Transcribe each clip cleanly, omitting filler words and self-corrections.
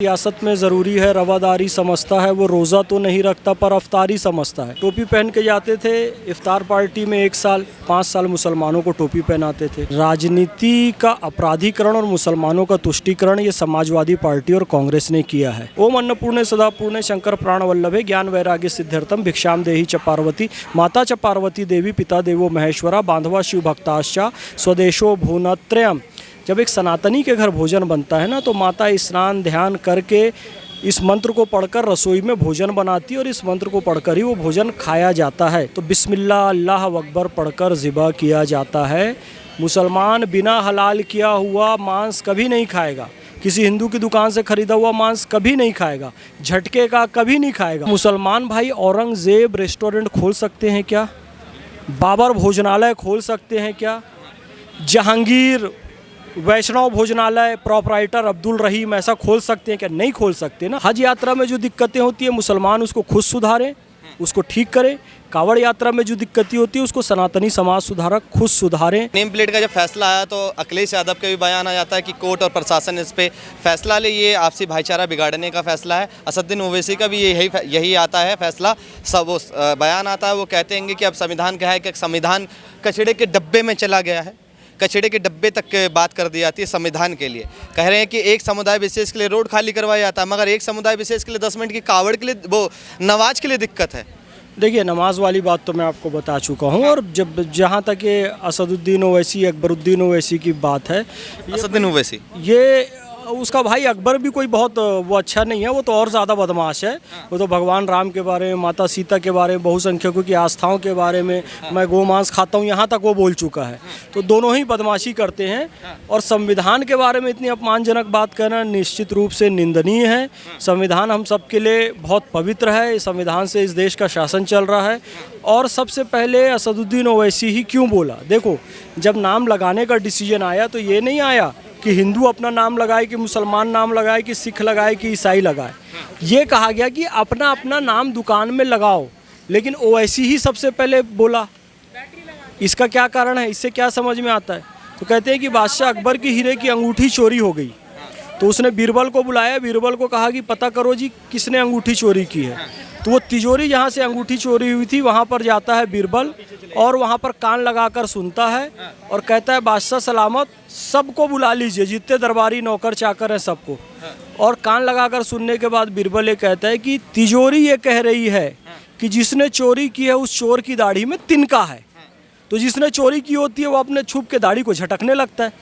सियासत में ज़रूरी है रवादारी समझता है, वो रोज़ा तो नहीं रखता पर अफ्तारी समझता है। टोपी पहन के जाते थे इफ्तार पार्टी में, 1 साल 5 साल मुसलमानों को टोपी पहनाते थे। राजनीति का अपराधीकरण और मुसलमानों का तुष्टीकरण ये समाजवादी पार्टी और कांग्रेस ने किया है। ओम अन्नपूर्णे सदापूर्णे शंकर प्राण वल्लभे ज्ञान वैराग्य सिद्ध्यर्थम भिक्षाम देहि च पार्वती माता च पार्वती देवी पिता देवो महेश्वरा बांधवा शिव भक्ताश्चा स्वदेशो भुवनत्रयम्। जब एक सनातनी के घर भोजन बनता है ना, तो माता स्नान ध्यान करके इस मंत्र को पढ़कर रसोई में भोजन बनाती है और इस मंत्र को पढ़कर ही वो भोजन खाया जाता है। तो बिस्मिल्लाह अल्लाह अकबर पढ़कर ज़िबा किया जाता है। मुसलमान बिना हलाल किया हुआ मांस कभी नहीं खाएगा, किसी हिंदू की दुकान से खरीदा हुआ मांस कभी नहीं खाएगा, झटके का कभी नहीं खाएगा। मुसलमान भाई औरंगज़ेब रेस्टोरेंट खोल सकते हैं क्या? बाबर भोजनालय खोल सकते हैं क्या? जहांगीर वैष्णव भोजनालय प्रोपराइटर अब्दुल रहीम ऐसा खोल सकते हैं क्या? नहीं खोल सकते ना। हज यात्रा में जो दिक्कतें होती है मुसलमान उसको खुद सुधारें, उसको ठीक करें। कावड़ यात्रा में जो दिक्कतें होती है उसको सनातनी समाज सुधारक खुद सुधारें। नेम प्लेट का जब फैसला आया तो अखिलेश यादव का भी बयान आ जाता है कि कोर्ट और प्रशासन इस पे फैसला ले, ये आपसी भाईचारा बिगाड़ने का फैसला है। असदुद्दीन ओवैसी का भी यही आता है फैसला। सब वो बयान आता है, वो कहते हैं कि अब संविधान क्या है कि संविधान कचड़े के डब्बे में चला गया है, कचड़े के डब्बे तक बात कर दी जाती है संविधान के लिए। कह रहे हैं कि एक समुदाय विशेष के लिए रोड खाली करवाया जाता है, मगर एक समुदाय विशेष के लिए 10 मिनट की कावड़ के लिए, वो नमाज के लिए दिक्कत है। देखिए, नमाज वाली बात तो मैं आपको बता चुका हूँ। और जब जहाँ तक ये असदुद्दीन ओवैसी अकबरुद्दीन ओवैसी की बात है, असदुद्दीन ओवैसी ये उसका भाई अकबर भी कोई बहुत वो अच्छा नहीं है, वो तो और ज़्यादा बदमाश है। वो तो भगवान राम के बारे में, माता सीता के बारे में, बहुसंख्यकों की आस्थाओं के बारे में, मैं गोमांस खाता हूँ, यहाँ तक वो बोल चुका है। तो दोनों ही बदमाशी करते हैं। और संविधान के बारे में इतनी अपमानजनक बात कहना निश्चित रूप से निंदनीय है। संविधान हम सब के लिए बहुत पवित्र है, इस संविधान से इस देश का शासन चल रहा है। और सबसे पहले असदुद्दीन ओवैसी ही क्यों बोला? देखो, जब नाम लगाने का डिसीजन आया तो ये नहीं आया कि हिंदू अपना नाम लगाए, कि मुसलमान नाम लगाए, कि सिख लगाए, कि ईसाई लगाए। ये कहा गया कि अपना अपना नाम दुकान में लगाओ, लेकिन ओवैसी ही सबसे पहले बोला। इसका क्या कारण है? इससे क्या समझ में आता है? तो कहते हैं कि बादशाह अकबर की हीरे की अंगूठी चोरी हो गई, तो उसने बीरबल को बुलाया, बीरबल को कहा कि पता करो जी किसने अंगूठी चोरी की है। तो वो तिजोरी जहाँ से अंगूठी चोरी हुई थी वहाँ पर जाता है बीरबल, और वहाँ पर कान लगाकर सुनता है और कहता है बादशाह सलामत, सबको बुला लीजिए, जितने दरबारी नौकर चाकर हैं सबको। और कान लगाकर सुनने के बाद बीरबल ये कहता है कि तिजोरी ये कह रही है कि जिसने चोरी की है उस चोर की दाढ़ी में तिनका है। तो जिसने चोरी की होती है वो अपने छुप के दाढ़ी को झटकने लगता है।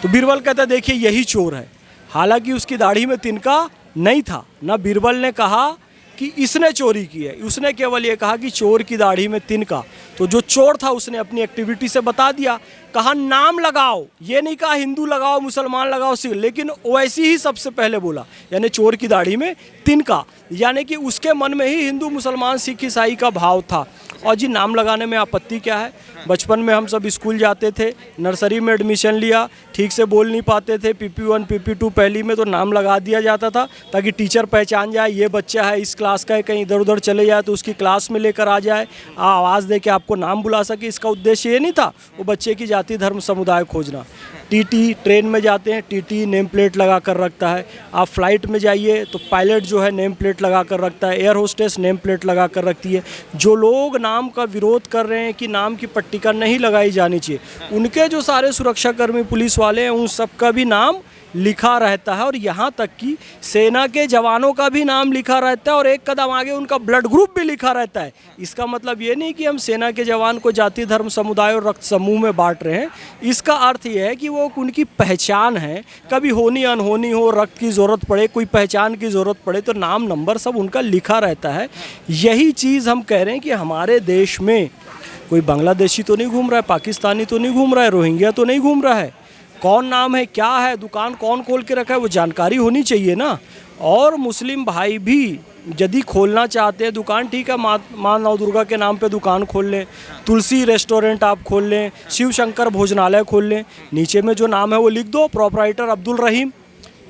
तो बीरबल कहता है देखिए यही चोर है। हालांकि उसकी दाढ़ी में तिनका नहीं था। ना बीरबल ने कहा कि इसने चोरी की है, उसने केवल ये कहा कि चोर की दाढ़ी में तिनका। तो जो चोर था उसने अपनी एक्टिविटी से बता दिया, कहा नाम लगाओ, ये नहीं कहा हिंदू लगाओ मुसलमान लगाओ सिख, लेकिन वैसी ही सबसे पहले बोला, यानी चोर की दाढ़ी में तिनका, यानी कि उसके मन में ही हिंदू मुसलमान सिख ईसाई का भाव था। और जी नाम लगाने में आपत्ति क्या है? बचपन में हम सब स्कूल जाते थे, नर्सरी में एडमिशन लिया, ठीक से बोल नहीं पाते थे, PP1 PP2 पहली में, तो नाम लगा दिया जाता था ताकि टीचर पहचान जाए ये बच्चा है इस क्लास का है, कहीं इधर उधर चले जाए तो उसकी क्लास में लेकर आ जाए, आवाज़ दे के आपको नाम बुला सके। इसका उद्देश्य ये नहीं था वो बच्चे की जाति धर्म समुदाय खोजना। TT ट्रेन में जाते हैं, TT नेम प्लेट लगा कर रखता है। आप फ्लाइट में जाइए तो पायलट जो है नेम प्लेट लगा कर रखता है, एयर होस्टेस नेम प्लेट लगा कर रखती है। जो लोग नाम का विरोध कर रहे हैं कि नाम की पट्टिका नहीं लगाई जानी चाहिए, उनके जो सारे सुरक्षाकर्मी पुलिस वाले हैं उन सबका भी नाम लिखा रहता है। और यहाँ तक कि सेना के जवानों का भी नाम लिखा रहता है, और एक कदम आगे उनका ब्लड ग्रुप भी लिखा रहता है। इसका मतलब ये नहीं कि हम सेना के जवान को जाति धर्म समुदाय और रक्त समूह में बांट रहे हैं। इसका अर्थ ये है कि वो उनकी पहचान है, कभी होनी अनहोनी हो, रक्त की ज़रूरत पड़े, कोई पहचान की ज़रूरत पड़े तो नाम नंबर सब उनका लिखा रहता है। यही चीज़ हम कह रहे हैं कि हमारे देश में कोई बांग्लादेशी तो नहीं घूम रहा है, पाकिस्तानी तो नहीं घूम रहा है, रोहिंग्या तो नहीं घूम रहा है। कौन नाम है, क्या है, दुकान कौन खोल के रखा है, वो जानकारी होनी चाहिए ना। और मुस्लिम भाई भी यदि खोलना चाहते हैं दुकान, ठीक है, माँ नौ दुर्गा के नाम पे दुकान खोल लें, तुलसी रेस्टोरेंट आप खोल लें, शिव शंकर भोजनालय खोल लें, नीचे में जो नाम है वो लिख दो, प्रोपराइटर अब्दुल रहीम।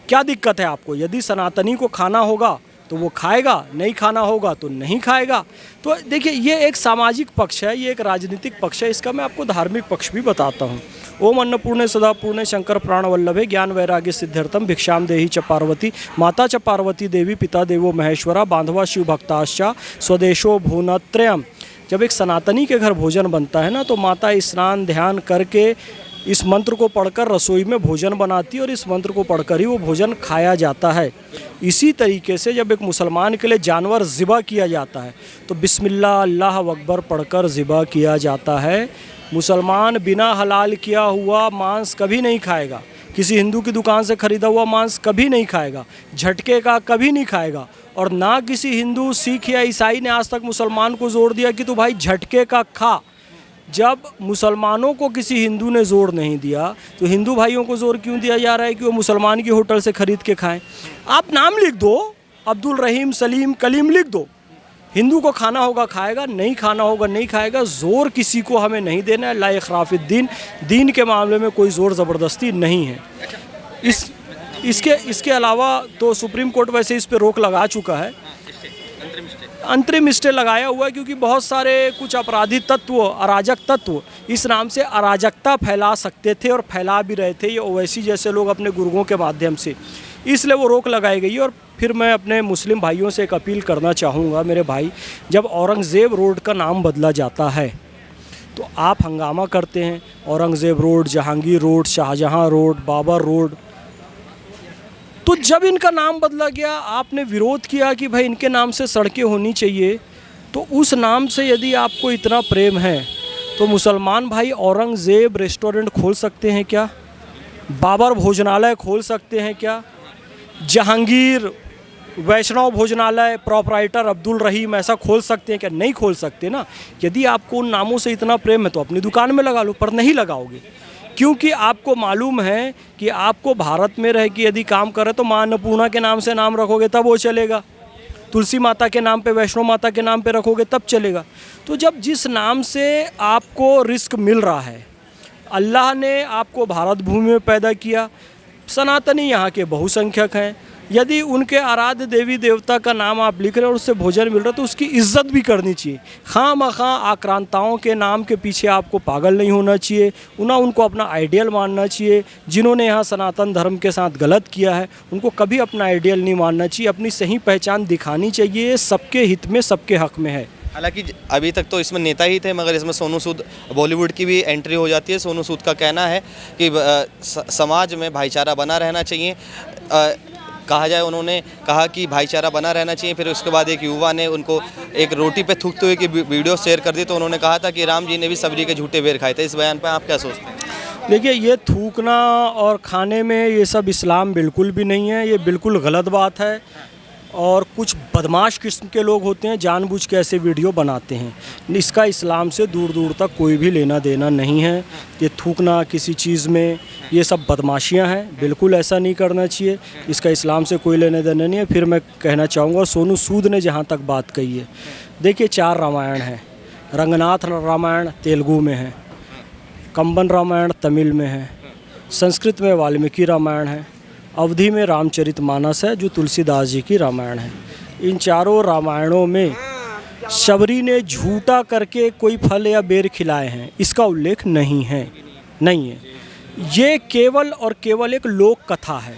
क्या दिक्कत है आपको? यदि सनातनी को खाना होगा तो वो खाएगा, नहीं खाना होगा तो नहीं खाएगा। तो देखिए, ये एक सामाजिक पक्ष है, ये एक राजनीतिक पक्ष है, इसका मैं आपको धार्मिक पक्ष भी बताता हूँ। ओम अन्नपूर्णे सदा पूर्णे शंकर प्राण वल्लभे ज्ञान वैराग्य सिद्ध्यर्थम भिक्षाम देहि च पार्वती माता च पार्वती देवी पिता देवो महेश्वरा बांधवा शिव भक्ताश्चा स्वदेशो भुवनत्रयम्। जब एक सनातनी के घर भोजन बनता है ना, तो माता स्नान ध्यान करके इस मंत्र को पढ़कर रसोई में भोजन बनाती है और इस मंत्र को पढ़कर ही वो भोजन खाया जाता है। इसी तरीके से जब एक मुसलमान के लिए जानवर ज़िबा किया जाता है तो बिस्मिल्लाह अल्लाह अकबर पढ़कर ज़िबा किया जाता है। मुसलमान बिना हलाल किया हुआ मांस कभी नहीं खाएगा, किसी हिंदू की दुकान से ख़रीदा हुआ मांस कभी नहीं खाएगा, झटके का कभी नहीं खाएगा। और ना किसी हिंदू, सिख या ईसाई ने आज तक मुसलमान को ज़ोर दिया कि तू भाई झटके का खा। जब मुसलमानों को किसी हिंदू ने ज़ोर नहीं दिया तो हिंदू भाइयों को ज़ोर क्यों दिया जा रहा है कि वो मुसलमान की होटल से ख़रीद के खाएं? आप नाम लिख दो, अब्दुल रहीम, सलीम, कलीम लिख दो। हिंदू को खाना होगा खाएगा, नहीं खाना होगा नहीं खाएगा। ज़ोर किसी को हमें नहीं देना है। ला इखराफिद्दीन, दीन के मामले में कोई ज़ोर ज़बरदस्ती नहीं है। इसके अलावा तो सुप्रीम कोर्ट वैसे इस पर रोक लगा चुका है, अंतरिम स्टे लगाया हुआ है, क्योंकि बहुत सारे कुछ अपराधी तत्व, अराजक तत्व इस नाम से अराजकता फैला सकते थे और फैला भी रहे थे, ये ओवैसी जैसे लोग अपने गुर्गों के माध्यम से, इसलिए वो रोक लगाई गई। और फिर मैं अपने मुस्लिम भाइयों से एक अपील करना चाहूँगा, मेरे भाई, जब औरंगज़ेब रोड का नाम बदला जाता है तो आप हंगामा करते हैं, Aurangzeb road, Jahangir road, Shahjahan road, Babur road. तो जब इनका नाम बदला गया, आपने विरोध किया कि भाई इनके नाम से सड़कें होनी चाहिए। तो उस नाम से यदि आपको इतना प्रेम है तो मुसलमान भाई औरंगज़ेब रेस्टोरेंट खोल सकते हैं क्या? बाबर भोजनालय खोल सकते हैं क्या? जहांगीर वैष्णव भोजनालय प्रोपराइटर अब्दुल रहीम ऐसा खोल सकते हैं क्या? नहीं खोल सकते ना। यदि आपको उन नामों से इतना प्रेम है तो अपनी दुकान में लगा लो, पर नहीं लगाओगे, क्योंकि आपको मालूम है कि आपको भारत में रह के यदि काम करे तो माँ अन्नपूर्णा के नाम से नाम रखोगे तब वो चलेगा, तुलसी माता के नाम पे, वैष्णो माता के नाम पे रखोगे तब चलेगा। तो जब जिस नाम से आपको रिस्क मिल रहा है, अल्लाह ने आपको भारत भूमि में पैदा किया, सनातनी यहाँ के बहुसंख्यक हैं, यदि उनके आराध्य देवी देवता का नाम आप लिख रहे हैं और उससे भोजन मिल रहा है तो उसकी इज्जत भी करनी चाहिए। खामखा आक्रांताओं के नाम के पीछे आपको पागल नहीं होना चाहिए, ना उनको अपना आइडियल मानना चाहिए। जिन्होंने यहाँ सनातन धर्म के साथ गलत किया है उनको कभी अपना आइडियल नहीं मानना चाहिए, अपनी सही पहचान दिखानी चाहिए, सबके हित में, सबके हक में है। हालांकि अभी तक तो इसमें नेता ही थे, मगर इसमें सोनू सूद बॉलीवुड की भी एंट्री हो जाती है। सोनू सूद का कहना है कि समाज में भाईचारा बना रहना चाहिए। कहा जाए, उन्होंने कहा कि भाईचारा बना रहना चाहिए। फिर उसके बाद एक युवा ने उनको एक रोटी पे थूकते हुए की वीडियो शेयर कर दी, तो उन्होंने कहा था कि राम जी ने भी सबरी के झूठे बेर खाए थे। इस बयान पर आप क्या सोचते हैं? देखिए, ये थूकना और खाने में ये सब इस्लाम बिल्कुल भी नहीं है, ये बिल्कुल गलत बात है। और कुछ बदमाश किस्म के लोग होते हैं, जानबूझ के ऐसे वीडियो बनाते हैं। इसका इस्लाम से दूर दूर तक कोई भी लेना देना नहीं है। ये थूकना किसी चीज़ में, ये सब बदमाशियां हैं, बिल्कुल ऐसा नहीं करना चाहिए। इसका इस्लाम से कोई लेना देना नहीं है। फिर मैं कहना चाहूँगा, सोनू सूद ने जहाँ तक बात कही है, देखिए 4 रामायण हैं। रंगनाथ रामायण तेलुगु में है, कंबन रामायण तमिल में है, संस्कृत में वाल्मीकि रामायण है, अवधी में रामचरितमानस है जो तुलसीदास जी की रामायण है। इन चारों रामायणों में शबरी ने झूठा करके कोई फल या बेर खिलाए हैं, इसका उल्लेख नहीं है। ये केवल और केवल एक लोक कथा है,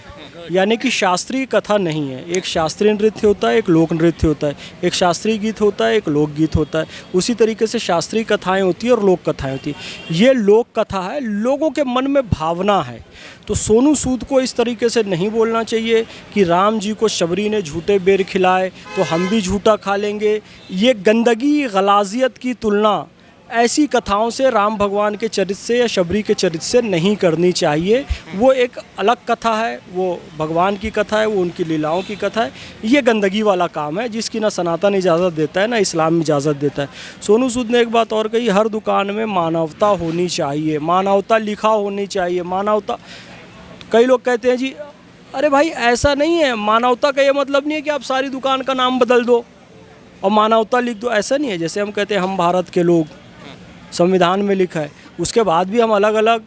यानी कि शास्त्रीय कथा नहीं है। एक शास्त्रीय नृत्य होता है, एक लोक नृत्य होता है, एक शास्त्रीय गीत होता है, एक लोक गीत होता है। उसी तरीके से शास्त्रीय कथाएं होती है और लोक कथाएं होती है। ये लोक कथा है, लोगों के मन में भावना है। तो सोनू सूद को इस तरीके से नहीं बोलना चाहिए कि राम जी को शबरी ने झूठे बेर खिलाए तो हम भी झूठा खा लेंगे। ये गंदगी, गलाजियत की तुलना ऐसी कथाओं से, राम भगवान के चरित्र से या शबरी के चरित्र से नहीं करनी चाहिए। वो एक अलग कथा है, वो भगवान की कथा है, वो उनकी लीलाओं की कथा है। ये गंदगी वाला काम है जिसकी ना सनातन इजाज़त देता है ना इस्लाम इजाज़त देता है। सोनू सूद ने एक बात और कही, हर दुकान में मानवता होनी चाहिए, मानवता लिखा होनी चाहिए। मानवता, कई लोग कहते हैं जी अरे भाई ऐसा नहीं है, मानवता का ये मतलब नहीं है कि आप सारी दुकान का नाम बदल दो और मानवता लिख दो, ऐसा नहीं है। जैसे हम कहते हैं हम भारत के लोग, संविधान में लिखा है, उसके बाद भी हम अलग अलग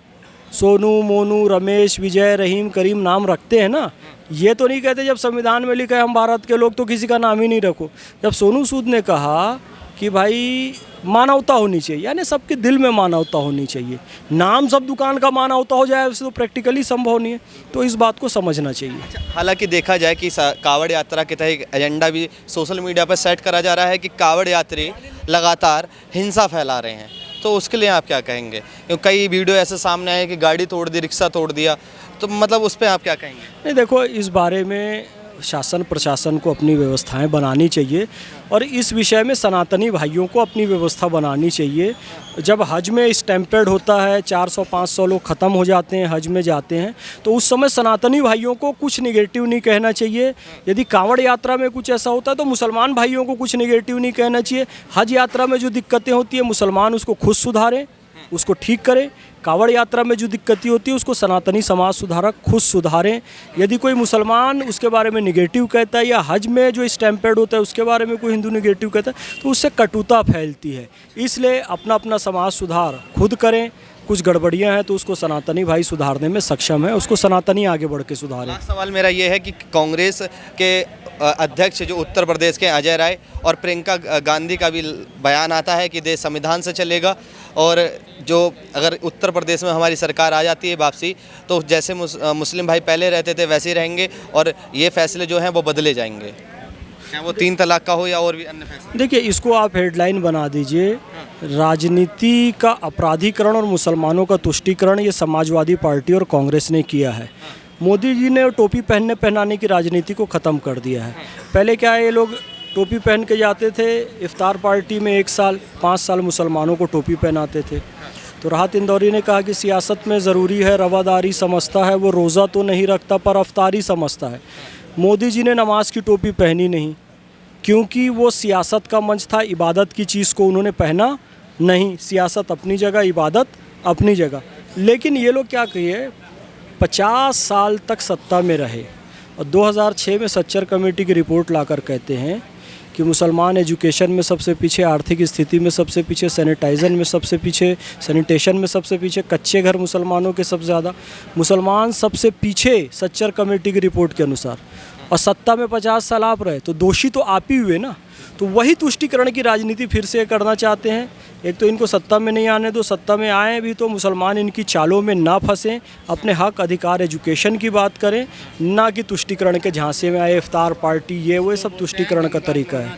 सोनू, मोनू, रमेश, विजय, रहीम, करीम नाम रखते हैं ना। ये तो नहीं कहते जब संविधान में लिखा है हम भारत के लोग तो किसी का नाम ही नहीं रखो। जब सोनू सूद ने कहा कि कि भाई मानवता होनी चाहिए, यानी सबके दिल में मानवता होनी चाहिए। नाम सब दुकान का मानवता हो जाए वैसे तो प्रैक्टिकली संभव नहीं है, तो इस बात को समझना चाहिए। हालांकि देखा जाए कि कावड़ यात्रा के तहत एक एजेंडा भी सोशल मीडिया पर सेट करा जा रहा है कि कावड़ यात्री लगातार हिंसा फैला रहे हैं, तो उसके लिए आप क्या कहेंगे? क्योंकि कई वीडियो ऐसे सामने आए कि गाड़ी तोड़ दी, रिक्शा तोड़ दिया, तो मतलब उस पर आप क्या कहेंगे? नहीं देखो, इस बारे में शासन प्रशासन को अपनी व्यवस्थाएं बनानी चाहिए और इस विषय में सनातनी भाइयों को अपनी व्यवस्था बनानी चाहिए। जब हज में स्टैम्पेड होता है, 400-500 लोग ख़त्म हो जाते हैं, हज में जाते हैं, तो उस समय सनातनी भाइयों को कुछ निगेटिव नहीं कहना चाहिए। यदि कांवड़ यात्रा में कुछ ऐसा होता है तो मुसलमान भाइयों को कुछ निगेटिव नहीं कहना चाहिए। हज यात्रा में जो दिक्कतें होती है मुसलमान उसको खुद सुधारें, उसको ठीक करें। कावड़ यात्रा में जो दिक्कतें होती है उसको सनातनी समाज सुधारक खुद सुधारें। यदि कोई मुसलमान उसके बारे में निगेटिव कहता है या हज में जो स्टैम्पेड होता है उसके बारे में कोई हिंदू निगेटिव कहता है तो उससे कटुता फैलती है। इसलिए अपना अपना समाज सुधार खुद करें। कुछ गड़बड़ियां हैं तो उसको सनातनी भाई सुधारने में सक्षम है, उसको सनातनी आगे बढ़ के सुधारें। लास्ट सवाल मेरा ये है कि कांग्रेस के अध्यक्ष जो उत्तर प्रदेश के अजय राय और प्रियंका गांधी का भी बयान आता है कि देश संविधान से चलेगा और जो अगर उत्तर प्रदेश में हमारी सरकार आ जाती है वापसी तो जैसे मुस्लिम भाई पहले रहते थे वैसे ही रहेंगे और ये फैसले जो हैं वो बदले जाएंगे, क्या वो 3 तलाक का हो या और भी अन्य फैसले? देखिए, इसको आप हेडलाइन बना दीजिए, राजनीति का अपराधीकरण और मुसलमानों का तुष्टीकरण ये समाजवादी पार्टी और कांग्रेस ने किया है। मोदी जी ने टोपी पहनाने की राजनीति को ख़त्म कर दिया है। पहले क्या है, ये लोग टोपी पहन के जाते थे इफ्तार पार्टी में, 1 साल 5 साल मुसलमानों को टोपी पहनाते थे। तो राहत इंदौरी ने कहा कि सियासत में ज़रूरी है रवादारी समझता है, वो रोज़ा तो नहीं रखता पर अफ्तारी समझता है। मोदी जी ने नमाज की टोपी पहनी नहीं क्योंकि वो सियासत का मंच था, इबादत की चीज़ को उन्होंने पहना नहीं। सियासत अपनी जगह, इबादत अपनी जगह। लेकिन ये लोग क्या कहिए, 50 साल तक सत्ता में रहे और 2006 में सच्चर कमेटी की रिपोर्ट लाकर कहते हैं कि मुसलमान एजुकेशन में सबसे पीछे, आर्थिक स्थिति में सबसे पीछे, सैनिटाइजर में सबसे पीछे, सैनिटेशन में सबसे पीछे, कच्चे घर मुसलमानों के सबसे ज़्यादा, मुसलमान सबसे पीछे सच्चर कमेटी की रिपोर्ट के अनुसार, और सत्ता में 50 साल आप रहे, तो दोषी तो आप ही हुए ना। तो वही तुष्टीकरण की राजनीति फिर से करना चाहते हैं। एक तो इनको सत्ता में नहीं आने दो, सत्ता में आए भी तो मुसलमान इनकी चालों में ना फंसें, अपने हक अधिकार एजुकेशन की बात करें, ना कि तुष्टीकरण के झांसे में आए, इफ्तार पार्टी ये वो सब तुष्टीकरण का तरीका है।